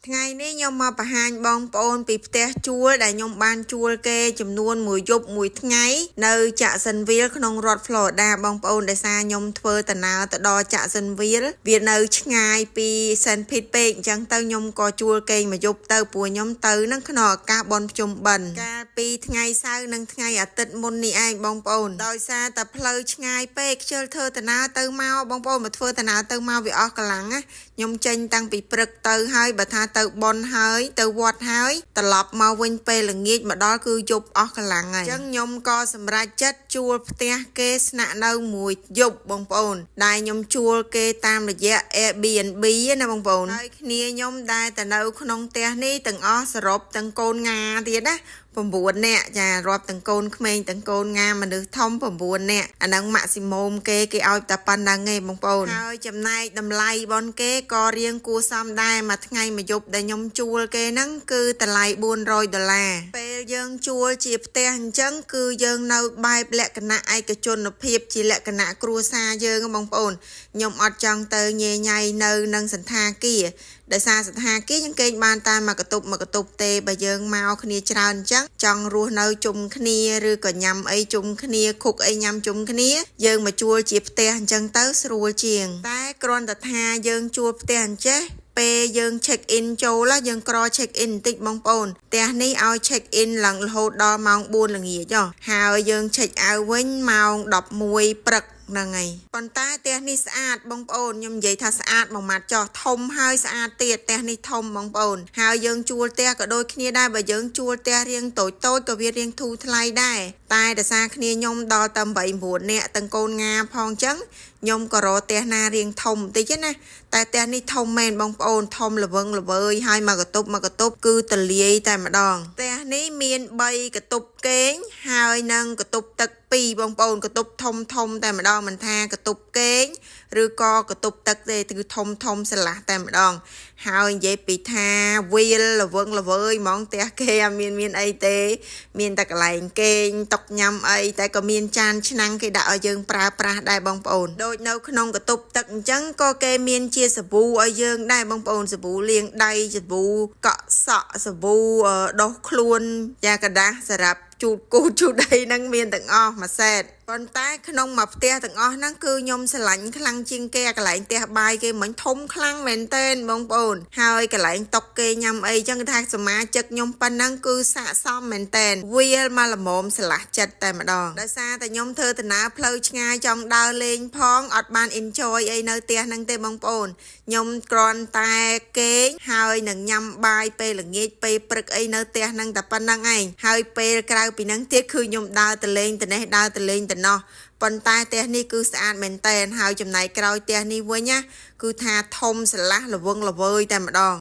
ថ្ងៃនេះខ្ញុំមកបង្ហាញបងប្អូនពីផ្ទះជួលដែលខ្ញុំបានជួលគេចំនួនមួយយប់មួយថ្ងៃនៅ Jacksonville ក្នុងរដ្ឋ Florida បងប្អូនដោយសារខ្ញុំធ្វើដំណើរទៅដល់ Jacksonville វានៅឆ្ងាយពី St. Pete ពេកអញ្ចឹងទៅខ្ញុំក៏ជួលគេមួយយប់ទៅព្រោះខ្ញុំទៅនឹងក្នុងឱកាសបុណ្យភ្ជុំបិណ្ឌកាលពីថ្ងៃសៅរ៍និងថ្ងៃអាទិត្យមុននេះឯងបងប្អូនដោយសារតែផ្លូវឆ្ងាយពេកខ្ជិលធ្វើដំណើរទៅមកបងប្អូនមកធ្វើដំណើរទៅមកវាអស់កម្លាំងណាខ្ញុំចេញតាំងពីព្រឹកទៅហើយបើថាទៅបន់ហើយទៅវត្តហើយត្រឡប់មកវិញពេលល្ងាចមកដល់គឺយប់អស់កម្លាំងហើយអញ្ចឹងខ្ញុំក៏សម្រេចចិត្តជួលផ្ទះគេស្នាក់នៅមួយយប់បងប្អូនដែលខ្ញុំជួលគេតាមរយៈ Airbnb ណាបងប្អូនហើយគ្នាខ្ញុំដែលទៅនៅក្នុងផ្ទះនេះទាំងអស់សរុបទាំងកូនងាទៀតណា9នាក់ចារាប់ទាំងកូនក្មេងទាំងកូនងាមនុស្សធំ9នាក់អាហ្នឹងម៉ាក់ស៊ីម៉ូមគេឲ្យតែប៉ុណ្ណឹងឯងបងប្អូនហើយចំណែកតម្លៃបនគេក៏រៀងគួរសមដែរមួយថ្ងៃមួយយប់ដែលខ្ញុំជួលគេហ្នឹងគឺតម្លៃ$400ពេលយើងជួលជាផ្ទះអញ្ចឹងគឺយើងនៅបែបលក្ខណៈឯកជនភាពជាលក្ខណៈគ្រួសារយើងបងប្អូនខ្ញុំអត់ចង់ទៅញ៉ៃញ៉ៃនៅនឹងសន្តាគារដោយសារសន្តាគារយើងគេងបានតែមួយកតុបទេបើយើងមកគ្នាច្រើនអញ្ចឹងចង់រស់នៅជុំគ្នាឬក៏ញ៉ាំអីជុំគ្នាខុកអីញ៉ាំជុំគ្នាយើងមកជួលជាផ្ទះអញ្ចឹងទៅស្រួលជាងតែគ្រាន់តែថាយើងជួលផ្ទះអញ្ចេះពេលយើង check in ចូលយើងក្រ check in បន្តិចបងប្អូនផ្ទះនេះឲ្យ check in ឡើងរហូតដល់ម៉ោង4ល្ងាចហើយយើង check out វិញម៉ោង11ព្រឹកហ្នឹងហើយប៉ុន្តែផ្ទះនេះស្អាតបងប្អូនខ្ញុំនិយាយថាស្អាតមួយម៉ាត់ចោះធំហើយស្អាតទៀតផ្ទះនេះធំបងប្អូនហើយយើងជួលផ្ទះក៏ដូចគ្នាដែរបើយើងជួលផ្ទះរៀងតូចក៏វារៀងធូរថ្លៃដែរតែដោយសារគ្នាខ្ញុំដល់តែ8-9នាក់ទាំងកូនងាផងអញ្ចឹងខ្ញុំក៏រកផ្ទះណារៀងធំបន្តិចណាតែផ្ទះនេះធំមែនបងប្អូនធំល្វឹងល្វើយហើយមួយកតុបគឺទលាយតែម្ដងផ្ទះនេះមាន3កតុបគេងហើយនិងកតុបទឹក2បងប្អូនកតុបធំតែម្ដងមិនថាកតុបគេងឬក៏កតុបទឹកទេគឺធំស្រឡះតែម្ដងហើយនិយាយពីថាវាលល្វឹងល្វើយហ្មងផ្ទះគេអត់មានអីទេមានតែកន្លែងគេងតុញ៉ាំអីតែក៏មានចានឆ្នាំងគេដាក់ឲ្យយើងប្រើប្រាស់ដែរបងប្អូនដូចនៅក្នុងកតុបទឹកអញ្ចឹងក៏គេមានជាសាប៊ូឲ្យយើងដែរបងប្អូនសាប៊ូលាងដៃសាប៊ូកក់សក់សាប៊ូដុសខ្លួនយ៉ាកដាស់សម្រាប់ជូតគូជូតអីហ្នឹងមានទាំងអស់មួយសេតប៉ុន្តែក្នុងមួយផ្ទះទាំងអស់ហ្នឹងគឺខ្ញុំស្រឡាញ់ខ្លាំងជាងគេកន្លែងផ្ទះបាយគេមិនធំខ្លាំងមែនទែនបងប្អូនហើយកន្លែងតុកគេញ៉ាំអីចឹងថាសមាជិកខ្ញុំប៉ុណ្ណឹងគឺស័ក្តិសមមែនទែនវាលមកល្មមស្រឡះចិត្តតែម្ដងដោយសារតែខ្ញុំធ្វើដំណើរផ្លូវឆ្ងាយចង់ដើរលេងផងអត់បាន enjoy អីនៅផ្ទះហ្នឹងទេបងប្អូនខ្ញុំគ្រាន់តែគេងហើយនឹងញ៉ាំបាយពេលល្ងាចពេលព្រឹកអីនៅផ្ទះហ្នឹងតែប៉ុណ្្នឹងឯងហើយពេលក្រៅពីហ្នឹងទៀតគឺខ្ញុំដើរទៅលេងទៅនេះដើរទៅលេងទៅណោះប៉ុន្តែផ្ទះនេះគឺស្អាតមែនតើហើយចំណែកក្រោយផ្ទះនេះវិញណាគឺថាធំស្រឡះល្វឹងល្វើយតែម្ដង